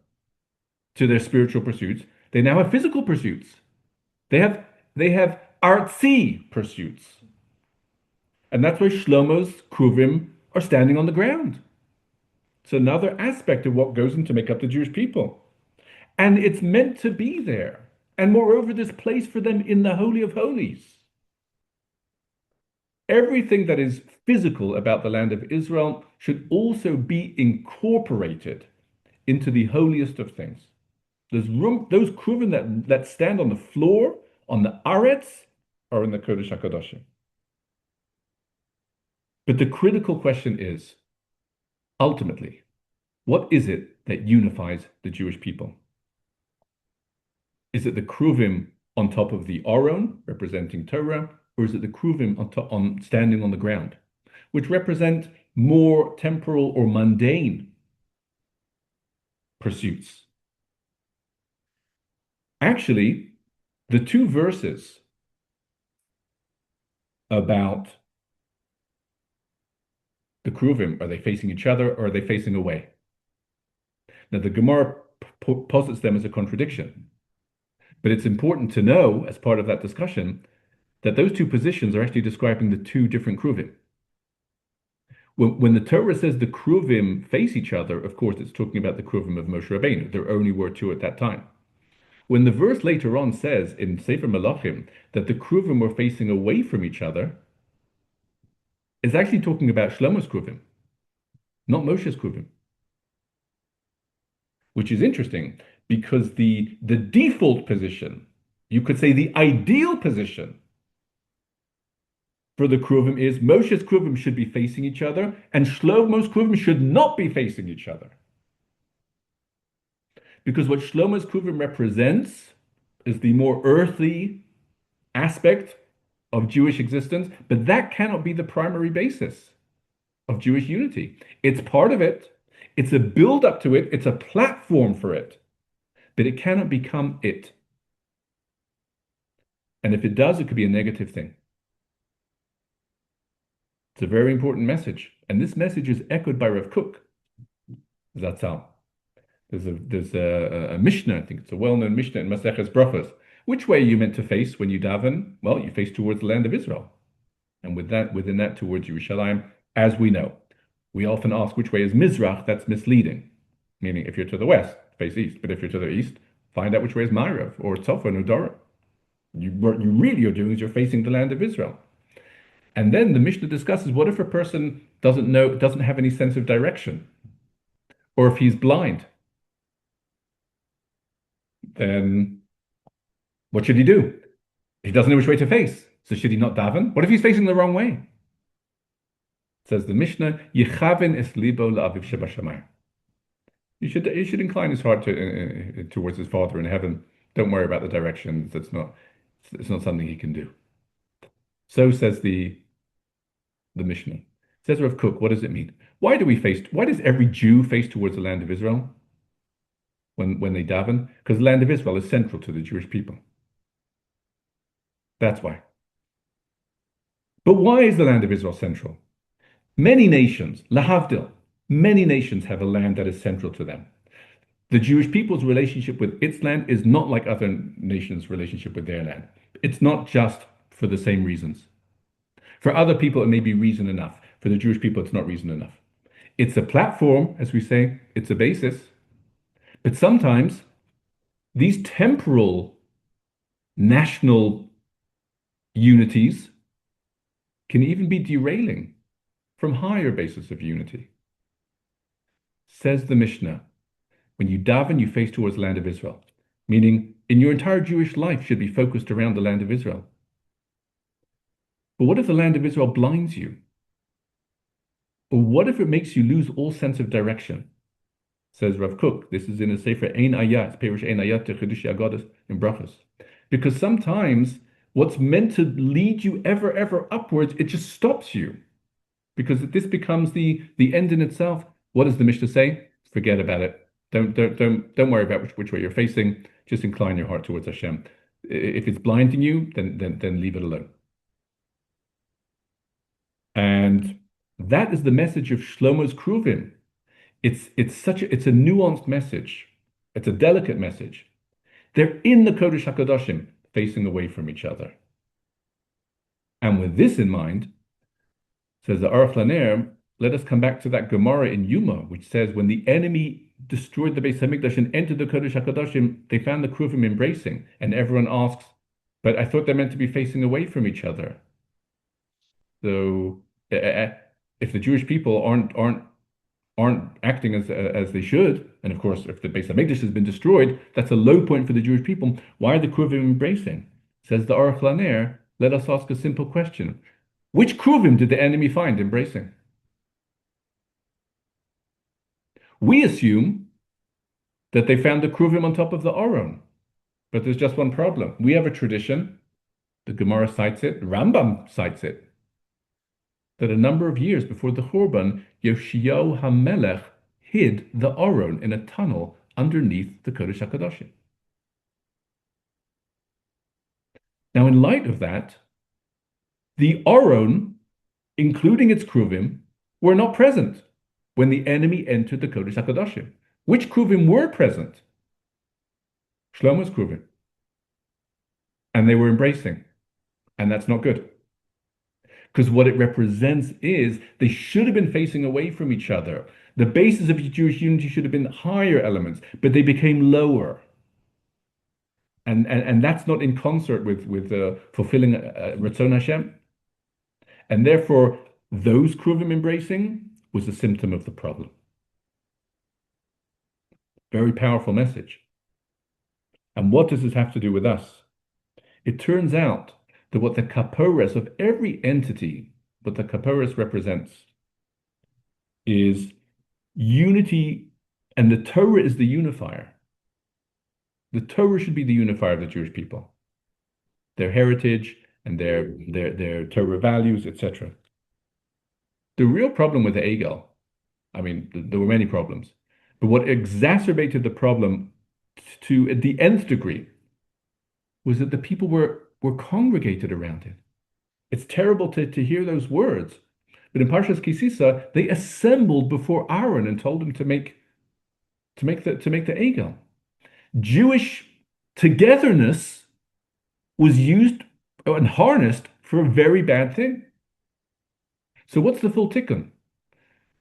to their spiritual pursuits, they now have physical pursuits. They have artsy pursuits. And that's why Shlomo's kruvim are standing on the ground. It's another aspect of what goes in to make up the Jewish people. And it's meant to be there. And moreover, there's place for them in the Holy of Holies. Everything that is physical about the land of Israel should also be incorporated into the holiest of things. There's room, those kruvim that stand on the floor, on the aretz, are in the Kodesh HaKadoshim. But the critical question is, ultimately, what is it that unifies the Jewish people? Is it the kruvim on top of the Aron, representing Torah, or is it the kruvim on standing on the ground, which represent more temporal or mundane pursuits? Actually, the 2 verses about the kruvim, are they facing each other or are they facing away? Now, the Gemara posits them as a contradiction. But it's important to know, as part of that discussion, that those 2 positions are actually describing the 2 different kruvim. When the Torah says the kruvim face each other, of course, it's talking about the kruvim of Moshe Rabbeinu. There only were 2 at that time. When the verse later on says in Sefer Malachim that the kruvim were facing away from each other, it's actually talking about Shlomo's kruvim, not Moshe's kruvim. Which is interesting, because the default position You could say the ideal position for the Kruvim is Moshe's Kruvim should be facing each other, and Shlomo's Kruvim should not be facing each other. Because what Shlomo's Kruvim represents is the more earthly aspect of Jewish existence, but that cannot be the primary basis of Jewish unity. It's part of it, it's a build up to it, it's a platform for it, but it cannot become it. And if it does, it could be a negative thing. It's a very important message. And this message is echoed by Rav Kook. Zatzal. There's a Mishnah, I think it's a well-known Mishnah in Maseches Brachos. Which way are you meant to face when you daven? Well, you face towards the land of Israel. And within that, towards Yerushalayim, as we know. We often ask which way is Mizrach, that's misleading. Meaning, if you're to the west, face east. But if you're to the east, find out which way is Ma'arav or Tzofan or Dora. What you really are doing is you're facing the land of Israel. And then the Mishnah discusses what if a person doesn't have any sense of direction, or if he's blind, then what should he do? He doesn't know which way to face. So should he not daven? What if he's facing the wrong way? Says the Mishnah, Yechavin es libo la'aviv shebashamayim. He should incline his heart towards his Father in heaven. Don't worry about the directions. It's not something he can do. So says the Mishnah. Says Rav Kook, what does it mean? Why does every Jew face towards the land of Israel when they daven? Because the land of Israel is central to the Jewish people. That's why. But why is the land of Israel central? Many nations, lahavdil, many nations have a land that is central to them. The Jewish people's relationship with its land is not like other nations' relationship with their land. It's not just for the same reasons. For other people, it may be reason enough. For the Jewish people, it's not reason enough. It's a platform, as we say, it's a basis. But sometimes these temporal national unities can even be derailing from higher basis of unity. Says the Mishnah, when you daven, you face towards the land of Israel, meaning in your entire Jewish life should be focused around the land of Israel. But what if the land of Israel blinds you? Or what if it makes you lose all sense of direction? Says Rav Kook, this is in a Sefer Ein Ayat, Perish Ein Ayat Techidushi Aggadah in Brachos. Because sometimes what's meant to lead you ever upwards, it just stops you. Because this becomes the end in itself. What does the Mishnah say? Forget about it. Don't worry about which way you're facing. Just incline your heart towards Hashem. If it's blinding you, then leave it alone. And that is the message of Shlomo's Kruvim. It's a nuanced message. It's a delicate message. They're in the Kodesh HaKadoshim, facing away from each other. And with this in mind, says the Aruch LaNer, let us come back to that Gemara in Yuma, which says when the enemy destroyed the Beis Hamikdash and entered the Kodesh HaKadoshim, they found the Kruvim embracing. And everyone asks, but I thought they're meant to be facing away from each other. So if the Jewish people aren't acting as they should, and of course, if the Beis Hamikdash has been destroyed, that's a low point for the Jewish people. Why are the Kruvim embracing? Says the Aruch LaNer, let us ask a simple question. Which Kruvim did the enemy find embracing? We assume that they found the Kruvim on top of the Aron, but there's just one problem. We have a tradition, the Gemara cites it, Rambam cites it, that a number of years before the Churban, Yoshiyahu HaMelech hid the Aron in a tunnel underneath the Kodesh HaKadoshim. Now, in light of that, the Aron, including its Kruvim, were not present when the enemy entered the Kodesh HaKadoshim. Which Kruvim were present? Shlomo's Kruvim. And they were embracing. And that's not good. Because what it represents is they should have been facing away from each other. The basis of Jewish unity should have been higher elements, but they became lower. And that's not in concert with fulfilling Ratzon Hashem. And therefore, those Kruvim embracing was a symptom of the problem. Very powerful message. And what does this have to do with us? It turns out that what the kapores of every entity, what the kapores represents, is unity, and the Torah is the unifier. The Torah should be the unifier of the Jewish people, their heritage and their Torah values, etc. The real problem with the Egel, I mean, there were many problems, but what exacerbated the problem to the nth degree was that the people were congregated around it. It's terrible to hear those words, but in Parshas Kisisa, they assembled before Aaron and told him to make the Egel. Jewish togetherness was used and harnessed for a very bad thing. So what's the full tikkun?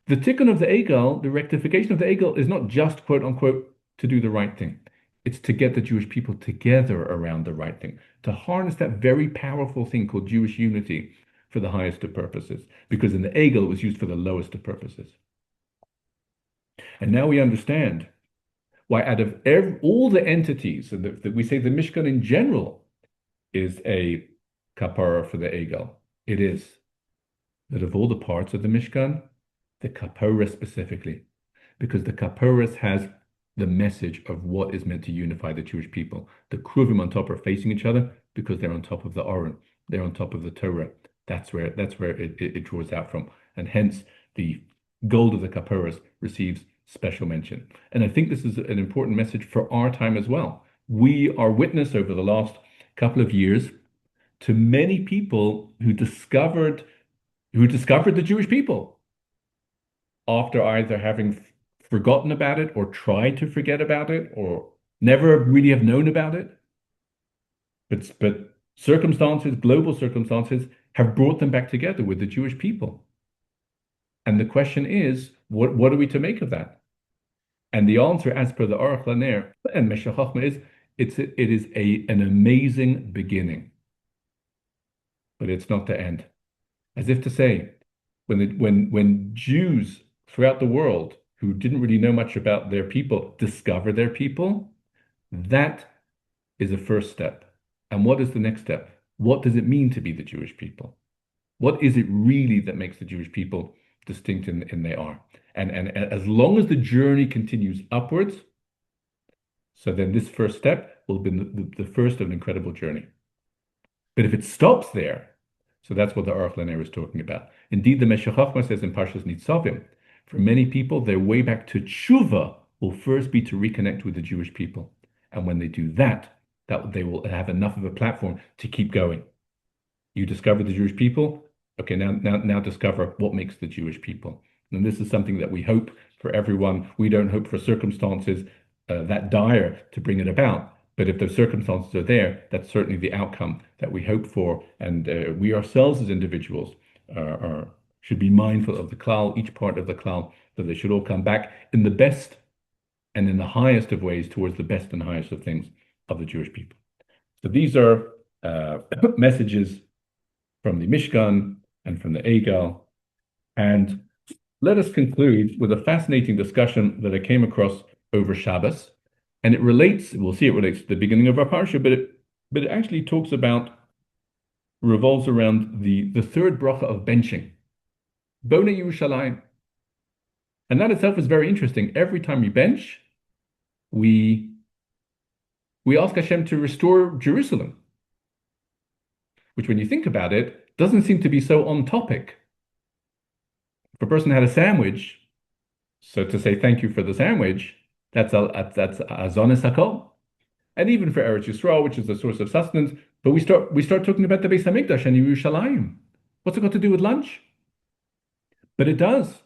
The tikkun of the Egel, the rectification of the Egel, is not just quote unquote to do the right thing. It's to get the Jewish people together around the right thing, to harness that very powerful thing called Jewish unity for the highest of purposes. Because in the Egel, it was used for the lowest of purposes. And now we understand why out of all the entities, and that we say the Mishkan in general is a kapara for the Egel. It is. That of all the parts of the Mishkan, the kapara specifically, because the kapara has the message of what is meant to unify the Jewish people. The kruvim on top are facing each other because they're on top of the Aron. They're on top of the Torah. That's where it draws out from. And hence the gold of the kaparas receives special mention. And I think this is an important message for our time as well. We are witness over the last couple of years to many people who discovered the Jewish people after either having forgotten about it or tried to forget about it or never really have known about it. But circumstances, global circumstances, have brought them back together with the Jewish people. And the question is, what are we to make of that? And the answer, as per the Aruch LaNer and Meshech Chochmah, is it is an amazing beginning, but it's not the end. As if to say, when Jews throughout the world who didn't really know much about their people discover their people, that is a first step. And what is the next step? What does it mean to be the Jewish people? What is it really that makes the Jewish people distinct in they are? And as long as the journey continues upwards, so then this first step will be the first of an incredible journey. But if it stops there, so that's what the Aruch LaNer is talking about. Indeed, the Meshech Chochmah says in Parshas Nitzavim, for many people, their way back to Teshuvah will first be to reconnect with the Jewish people. And when they do that they will have enough of a platform to keep going. You discover the Jewish people, okay, now discover what makes the Jewish people. And this is something that we hope for everyone. We don't hope for circumstances that dire to bring it about. But if those circumstances are there, that's certainly the outcome that we hope for. And we ourselves as individuals should be mindful of the klal, each part of the klal, that they should all come back in the best and in the highest of ways towards the best and highest of things of the Jewish people. So these are messages from the Mishkan and from the Egel. And let us conclude with a fascinating discussion that I came across over Shabbos. And it relates, we'll see it relates to the beginning of our parsha, but it actually talks about, revolves around the third bracha of benching. Bonei Yerushalayim. And that itself is very interesting. Every time we bench, we ask Hashem to restore Jerusalem, which when you think about it, doesn't seem to be so on topic. If a person had a sandwich, so to say thank you for the sandwich, that's azonis hakol. And even for Eretz Yisrael, which is the source of sustenance, but we start talking about the Beis Hamikdash and Yerushalayim. What's it got to do with lunch? But it does.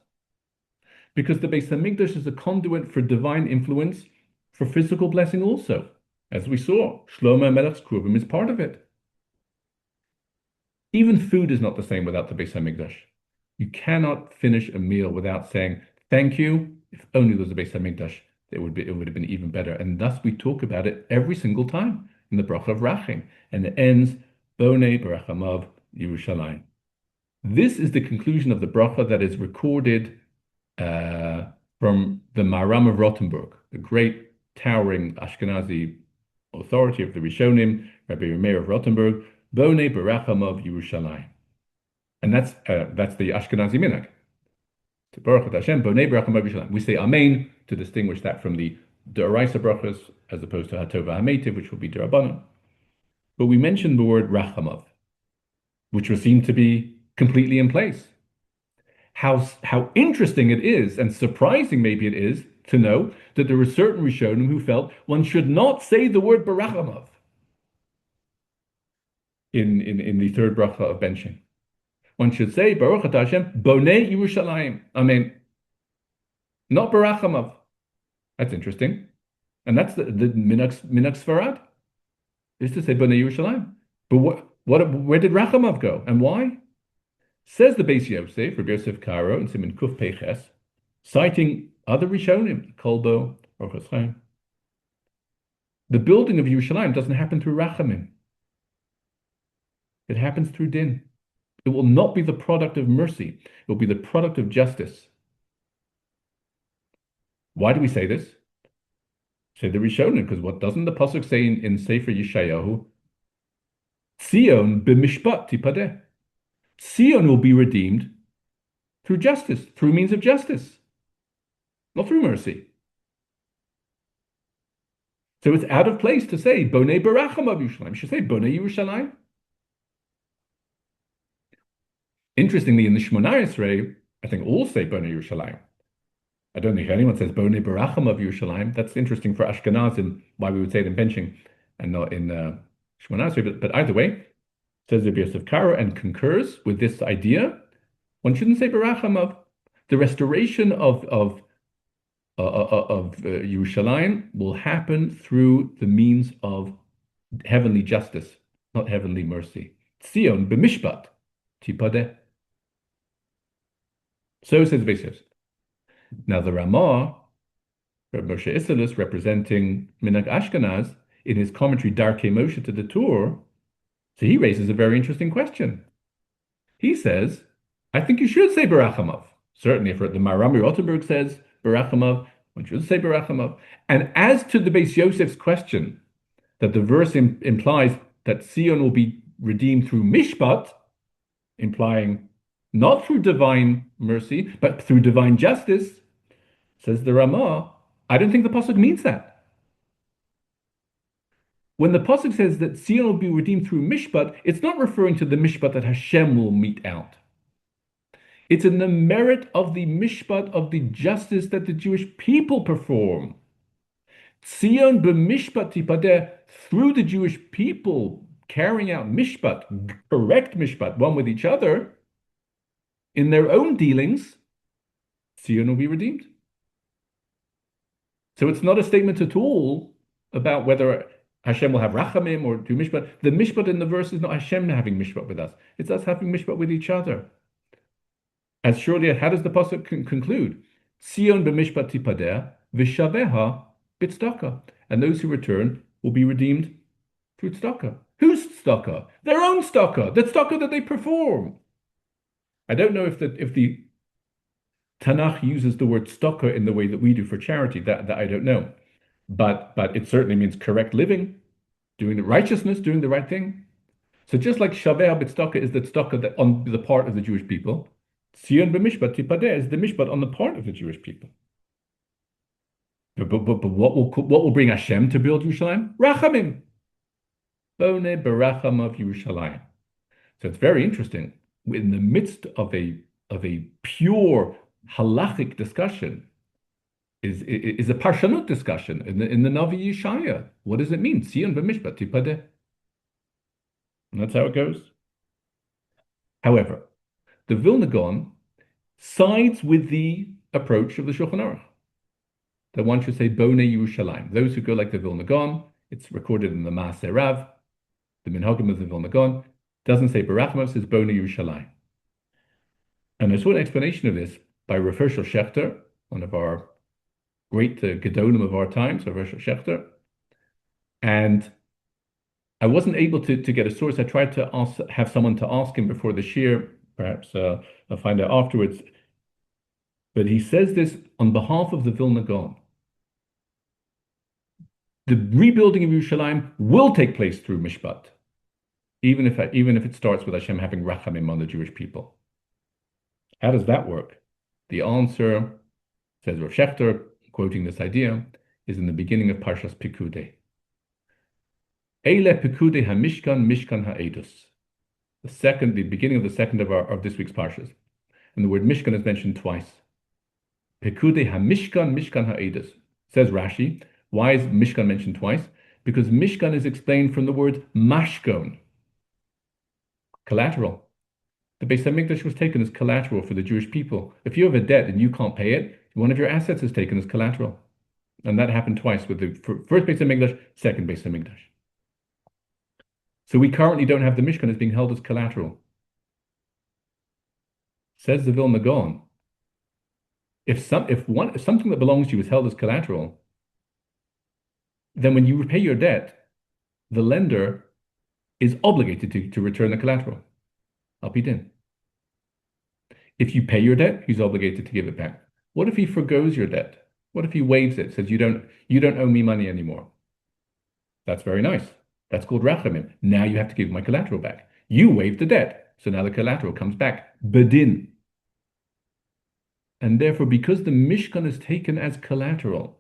Because the Beis Hamikdash is a conduit for divine influence, for physical blessing also. As we saw, Shlomo Melech's Kruvim is part of it. Even food is not the same without the Beis Hamikdash. You cannot finish a meal without saying, thank you. If only there was a Beis Hamikdash, it would have been even better. And thus we talk about it every single time in the bracha of Rachim. And it ends, Bonei Berachamav Yerushalayim. This is the conclusion of the bracha that is recorded from the Maharam of Rothenburg, the great towering Ashkenazi authority of the Rishonim, Rabbi Meir of Rothenburg, Bone Berachamav Yerushalayim. And that's the Ashkenazi minhag. Baruch Hashem, Bone Berachamav Yerushalayim. We say Amen to distinguish that from the D'oraisa brachas as opposed to Hatova Hametiv, which will be D'Rabbanan. But we mentioned the word Rachamav, which was seen to be completely in place. How interesting it is, and surprising maybe it is, to know that there were certain Rishonim who felt one should not say the word Berachamav in the third bracha of benching. One should say Baruch Atah Hashem Bonei Yerushalayim. Amen. Not Berachamav. That's interesting. And that's the Minhag Sfarad, is to say Bonei Yerushalayim. But where did Rachamav go? And why? Says the Beis Yosef, Rabbi Yosef Karo, and Siman Kuf Peches, citing other Rishonim, Kolbo, Orchos Chaim. The building of Yerushalayim doesn't happen through Rachamim. It happens through Din. It will not be the product of mercy. It will be the product of justice. Why do we say this? Say the Rishonim, because what doesn't the pasuk say in Sefer Yeshayahu? Tzion b'mishpat tipadeh. Tzion will be redeemed through justice, through means of justice, not through mercy. So it's out of place to say Bonei Berachamav Yerushalayim. You should say Bonei Yerushalayim. Interestingly, in the Shemona Esrei, I think all say Bonei Yerushalayim. I don't think anyone says Bonei Berachamav Yerushalayim. That's interesting for Ashkenazim, why we would say it in benching and not in Shemona Esrei. But either way, says Rabbi Yosef Karo and concurs with this idea. One shouldn't say Berachamav. The restoration of Yerushalayim will happen through the means of heavenly justice, not heavenly mercy. Tzion b'mishpat tipadeh. So says Beis Yosef. Now the Ramah, Rabbi Moshe Isserles, representing Minhag Ashkenaz, in his commentary Darkei Moshe to the Torah, so he raises a very interesting question. He says, I think you should say Berachamav. Certainly, if the Marami Rothenburg says Berachamav, one should say Berachamav. And as to the Beis Yosef's question, that the verse implies that Sion will be redeemed through Mishpat, implying not through divine mercy, but through divine justice, says the Ramah, I don't think the pasuk means that. When the pasuk says that Sion will be redeemed through Mishpat, it's not referring to the Mishpat that Hashem will mete out. It's in the merit of the Mishpat, of the justice that the Jewish people perform. Sion b'mishpat tipadeh, through the Jewish people carrying out Mishpat, correct Mishpat, one with each other, in their own dealings, Sion will be redeemed. So it's not a statement at all about whether Hashem will have Rachamim or do Mishpat. The Mishpat in the verse is not Hashem having Mishpat with us. It's us having Mishpat with each other. As surely, how does the pasuk conclude? Sion b'mishpat tipadeh v'shaveha b'tzedakah. And those who return will be redeemed through tzedakah. Whose tzedakah? Their own tzedakah. The tzedakah that they perform. I don't know if the Tanakh uses the word tzedakah in the way that we do for charity. That I don't know. But it certainly means correct living, doing the righteousness, doing the right thing. So just like Shaveh b'tzedakah is the tzedakah that on the part of the Jewish people, Sion b'mishpat tipadeh is the mishpat on the part of the Jewish people. But what will bring Hashem to build Yerushalayim? Rachamim. Bone berachamav Yerushalayim. So it's very interesting. In the midst of a pure halachic discussion, is a parshanut discussion in the Navi Yeshaya. What does it mean? Sion b'mishpat tipadeh. And that's how it goes. However, the Vilna Gaon sides with the approach of the Shulchan Aruch, that one should say Bone Yerushalayim. Those who go like the Vilna Gaon, it's recorded in the Maaseh Rav, the Minhagim of the Vilna Gaon, doesn't say Berachamav, says Bone Yerushalayim. And I saw an explanation of this by Rav Hershel Schachter, one of our great Gedolim of our times, Rav Hershel Schachter. And I wasn't able to get a source. I tried to have someone to ask him before the shir. Perhaps I'll find out afterwards. But he says this on behalf of the Vilna Gaon, The rebuilding of Yerushalayim will take place through Mishpat, even if it starts with Hashem having rachamim on the Jewish people. How does that work? The answer, says Rav Shechter, quoting this idea, is in the beginning of Parshas Pikudei. Eile Pikudei HaMishkan, Mishkan HaEdus. The beginning of the second of this week's Parshas. And the word Mishkan is mentioned twice. Pikudei HaMishkan, Mishkan HaEdus. Says Rashi, why is Mishkan mentioned twice? Because Mishkan is explained from the word mashkon, collateral. The Beis Hamikdash was taken as collateral for the Jewish people. If you have a debt and you can't pay it, one of your assets is taken as collateral. And that happened twice with the first Beis Hamikdash, second Beis Hamikdash. So we currently don't have the Mishkan as being held as collateral. Says the Vilna Gaon, if something that belongs to you is held as collateral, then when you repay your debt, the lender is obligated to return the collateral. Al pi din. If you pay your debt, he's obligated to give it back. What if he forgoes your debt? What if he waives it, says you don't owe me money anymore? That's very nice. That's called rachamim. Now you have to give my collateral back. You waived the debt, so now the collateral comes back. Bedin. And therefore, because the Mishkan is taken as collateral,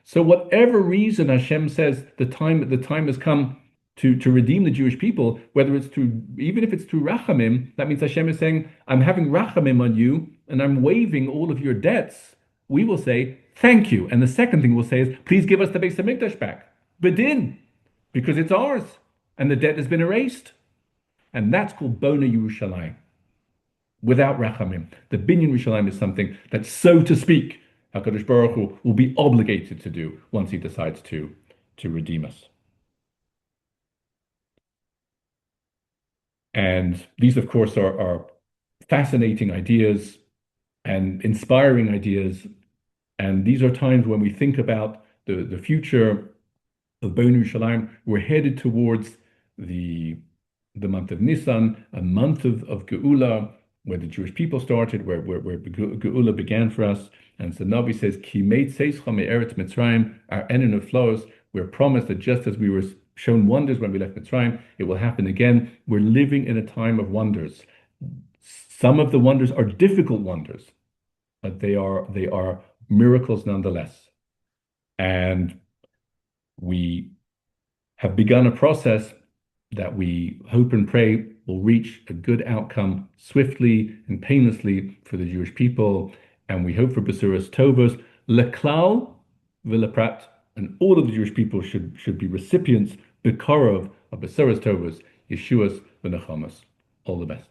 so whatever reason Hashem says the time has come to redeem the Jewish people, whether it's even if it's through rachamim, that means Hashem is saying, I'm having rachamim on you, and I'm waiving all of your debts. We will say, thank you. And the second thing we'll say is, please give us the Beis Hamikdash back. Bedin, because it's ours, and the debt has been erased. And that's called Bona Yerushalayim. Without rachamim. The Binyan Yerushalayim is something that, so to speak, HaKadosh Baruch Hu will be obligated to do once he decides to redeem us. And these, of course, are fascinating ideas and inspiring ideas. And these are times when we think about the future of Bona Yerushalayim. We're headed towards the month of Nisan, a month of Geula, where the Jewish people started, where Geula began for us. And so Navi says, Ki meitzeischa me'eretz Mitzrayim, our enemy flows. We're promised that just as we were shown wonders when we left Mitzrayim, it will happen again. We're living in a time of wonders. Some of the wonders are difficult wonders, but they are miracles nonetheless. And we have begun a process that we hope and pray will reach a good outcome swiftly and painlessly for the Jewish people. And we hope for Besuras Tovos, Leklal V'Leprat, and all of the Jewish people should be recipients, Bekorov, of Besuras Tovos, Yeshuas V'Nechamas. All the best.